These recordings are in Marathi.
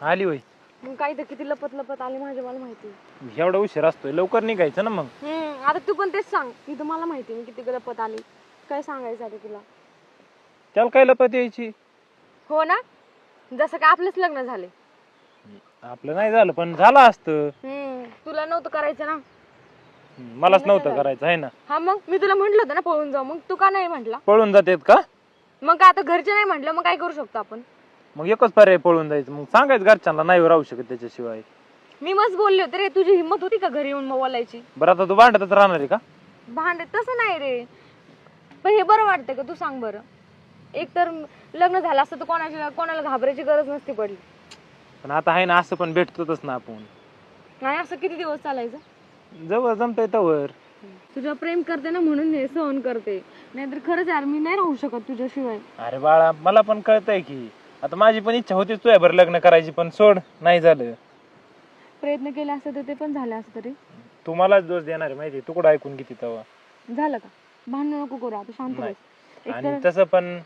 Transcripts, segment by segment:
आली होय. मग काही तर किती लपत लपत आले माझ्या, मला माहिती. एवढा उशीर असतोय, लवकर निघायचं ना मग. आता तू पण तेच सांग, इथं मला माहिती मी किती लपत आली. काय सांगायचं आता तुला? त्याला काय लपत यायची? हो ना, जसं काय आपलेच लग्न झाले. आपलं नाही झालं पण झालं असतं. तुला नव्हतं करायचं ना. मलाच नव्हतं करायचं आहे ना. हा मग मी तुला म्हंटल होतं ना पळून जाऊ, मग तू का नाही म्हंटला? पळून जातेत का? मग आता घरचे नाही म्हंटल, मग काय करू शकतो आपण? मग एकच पर्याय पळून जायचं. मग सांगायचं घरच्यांना नाही राहू शकत त्याच्याशिवाय. मी मस्त बोलले होते रे, तुझी हिंमत होती का घरी येऊन मग बोलायची? बरं आता तू भांडतच राहणार आहे का? भांडे तसं नाही रे, पण हे बरं वाटतंय का? तू सांग बरं. एक तर लग्न झालं असतं तर कोणाला घाबरायची गरज नसती पडली. पण आता आहे ना, असं पण भेटतोच ना आपण. नाही असं किती दिवस चालायचं? जवळ जमतंय तवर. तुझ्या प्रेम करते ना म्हणून हे सहन करते, नाहीतर खरंच यार मी नाही राहू शकत तुझ्याशिवाय. अरे बाळा, मला पण कळतंय की आता माझी पण इच्छा होती तुझ्या बरं लग्न करायची, पण सोड, नाही झालं. प्रयत्न केले असते तर ते पण झाले असते तरी. तू मलाच दोष देणार आहे माहिती, तू कुठं ऐकून किती तवा. झालं का? भांडण नको करू आता, शांत बस. आणि तसं पण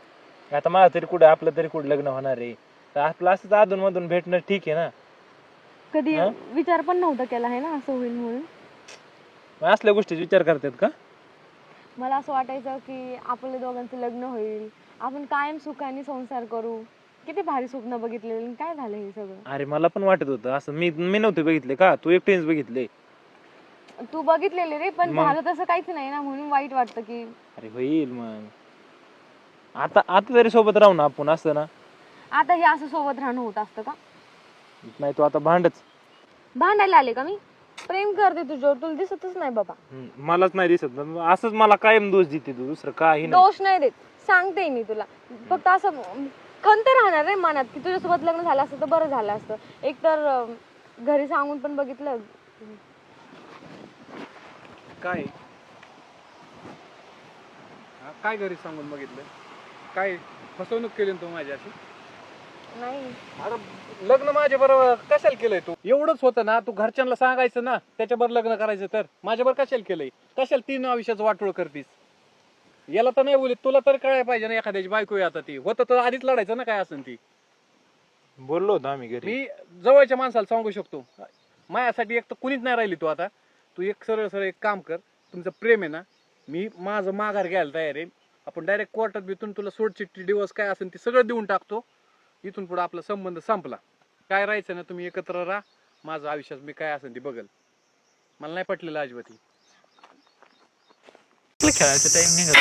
आता माझं तरी कुठं, आपलं तरी कुठं लग्न होणार आहे. तर आपलं असंच अधून मधून भेटणं ठीक आहे ना. कधी विचार पण नव्हता केला आहे ना असं होईल म्हणून. असल्या गोष्टी विचार करतात का? मला असं वाटायचं की आपल्या दोघांचं लग्न होईल, आपण कायम सुखाने संसार करू. किती भारी स्वप्न बघितलेलं, काय झालं हे सगळं? अरे मला पण वाटत होतं असं. मी नव्हते बघितले का, तू एकटेच बघितले. तू बघितलेले रे, पण झालं तसं काहीच नाही ना, म्हणून वाईट वाटतं की. अरे होईल मग. आता तरी सोबत राहू ना आपण, असं ना. आता हे असं सोबत राहणं होत असतं का? नाही तू आता भांडच. भांडायला आले का मी? प्रेम करते तुझ्यावर, तुला दिसतच नाही बाबा. मलाच नाही दिसत. असंच मला कायम दोष देते तू, दुसरं काही नाही. दोष नाही देत, सांगते मी तुला. फक्त असं खंत राहणार रे मनात की तुझ्यासोबत लग्न झालं असतं तर बरं झालं असतं. एक तर घरी सांगून पण बघितलं. काय काय घरी सांगून बघितलं? काय फसवणूक केली तू माझ्याशी? नाही. अरे लग्न माझ्या बरोबर कशाला केलंय तू? एवढंच होतं ना, तू घरच्यांना सांगायचं ना त्याच्याबरोबर लग्न करायचं, तर माझ्याबरोबर कशाला केलंय? कशाला तीन आयुष्याचं वाटोळ करतीस? याला तर नाही बोलीत, तुला तर कळायला पाहिजे ना, एखाद्याची बायको आहे आता ती. होतं तर आधीच लढायचं ना, काय असेल ती. बोललो होतो आम्ही घरी. मी जवळच्या माणसाला सांगू शकतो, माझ्यासाठी एक तर कुणीच नाही राहिली तू. आता तू एक सरळ सरळ एक काम कर, तुमचं प्रेम आहे ना, मी माझं माघार घ्यायला तयार आहे. आपण डायरेक्ट कोर्टात बितून तुला सोडचिठ्ठी डिवोर्स काय असेल ते सगळं देऊन टाकतो. इथून पुढे आपला संबंध संपला. काय राहायचं ना, तुम्ही एकत्र राहा. माझं आयुष्यात मी काय असेल ते बघल. मला नाही पटलेलं अजिबात. खेळायचं टाइम निघत.